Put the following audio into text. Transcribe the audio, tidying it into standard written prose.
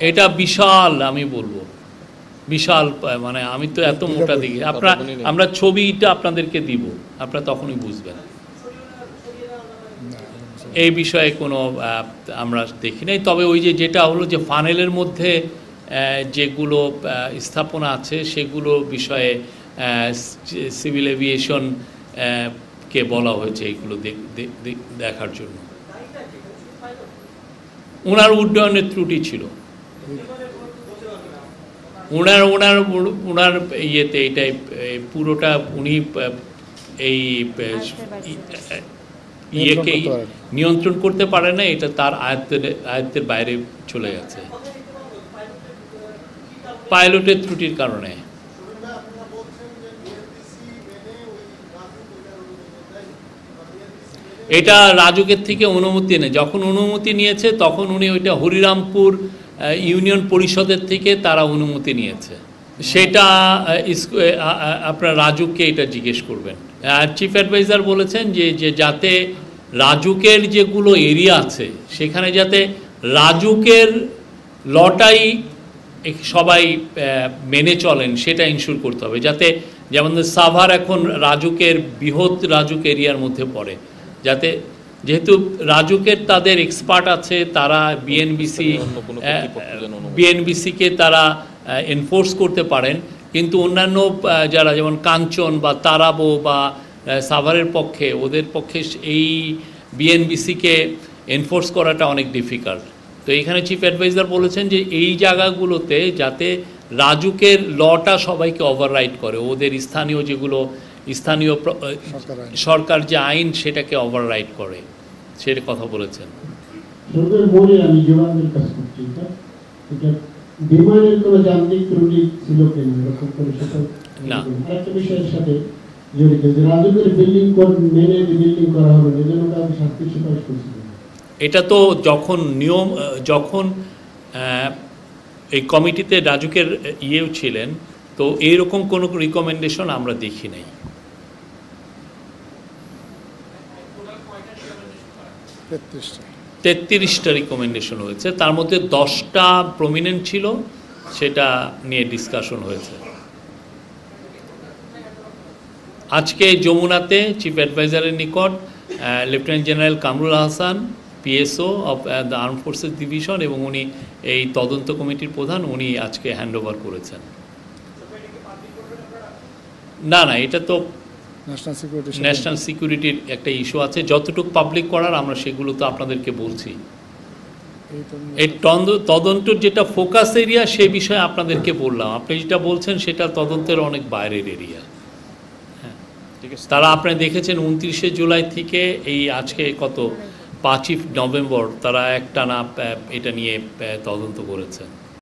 এটা বিশাল, আমি বলবো বিশাল, মানে আমি তো এত মোটা দেখি। আমরা ছবিটা আপনাদেরকে দিব, আপনারা তখনই বুঝবেন। এই বিষয়ে কোনো আমরা দেখি নাই। তবে ওই যেটা হলো যে ফানেলের মধ্যে যেগুলো স্থাপনা আছে সেগুলো বিষয়ে সিভিল এভিয়েশন কে বলা হয়েছে এইগুলো দেখার জন্য। ওনার উড্ডয়নের ত্রুটি ছিল, ওনার ইয়েতে এইটাই পুরোটা উনি এই ইয়েকে নিয়ন্ত্রণ করতে পারে না, এটা তার আয়ত্তের বাইরে চলে গেছে পাইলটের ত্রুটির কারণে। এটা রাজুকের থেকে অনুমতি নেই, যখন অনুমতি নিয়েছে তখন উনি ওইটা হরিরামপুর ইউনিয়ন পরিষদের থেকে তারা অনুমতি নিয়েছে। সেটা আপনার রাজুককে এটা জিজ্ঞেস করবেন। চিফ অ্যাডভাইজার বলেছেন যে যাতে রাজুকের যেগুলো এরিয়া আছে সেখানে যাতে রাজুকের লটাই সবাই মেনে চলেন সেটা ইনশিওর করতে হবে, যাতে যেমন সাভার এখন রাজুকের বৃহৎ রাজুক এরিয়ার মধ্যে পড়ে, যাতে যেহেতু রাজুকের তাদের এক্সপার্ট আছে, তারা বিএনবিসিকে তারা এনফোর্স করতে পারেন, কিন্তু অন্যান্য যারা যেমন কাঞ্চন বা তারাবো বা সাভারের পক্ষে, ওদের পক্ষে এই বিএনবিসিকে এনফোর্স করাটা অনেক ডিফিকাল্ট। তো এখানে চিফ অ্যাডভাইজার বলেছেন যে এই জায়গাগুলোতে যাতে রাজুকের লটা সবাইকে ওভাররাইড করে, ওদের স্থানীয় যেগুলো স্থানীয় সরকার যে আইন সেটাকে ওভাররাইড করে, সেটা কথা বলেছেন। না, এটা তো যখন এই কমিটিতে রাজুকের ইয়েও ছিলেন, তো এইরকম কোনো রিকমেন্ডেশন আমরা দেখি নাই। 33টা রিকমেন্ডেশন হয়েছে, তার মধ্যে 10টা প্রমিনেন্ট ছিল, সেটা নিয়ে ডিসকাশন হয়েছে। আজকে যমুনাতে চিফ অ্যাডভাইজারের নিকট lieutenant general Kamrul Hasan, PSO of the arm forces division, এবং উনি এই তদন্ত কমিটির প্রধান, উনি আজকে হ্যান্ড ওভার করেছেন। না, এটা তো ন্যাশনাল সিকিউরিটির একটা ইস্যু আছে, যতটুকু পাবলিক করার আমরা সেগুলো তো আপনাদেরকে বলছি। এই তদন্তের যেটা ফোকাস এরিয়া সে বিষয়ে আপনাদেরকে বললাম, আপনি যেটা বলছেন সেটা তদন্তের অনেক বাইরের এরিয়া। হ্যাঁ, তারা আপনি দেখেছেন 29শে জুলাই থেকে এই আজকে কত 5ই নভেম্বর তারা একটানা এটা নিয়ে তদন্ত করেছেন।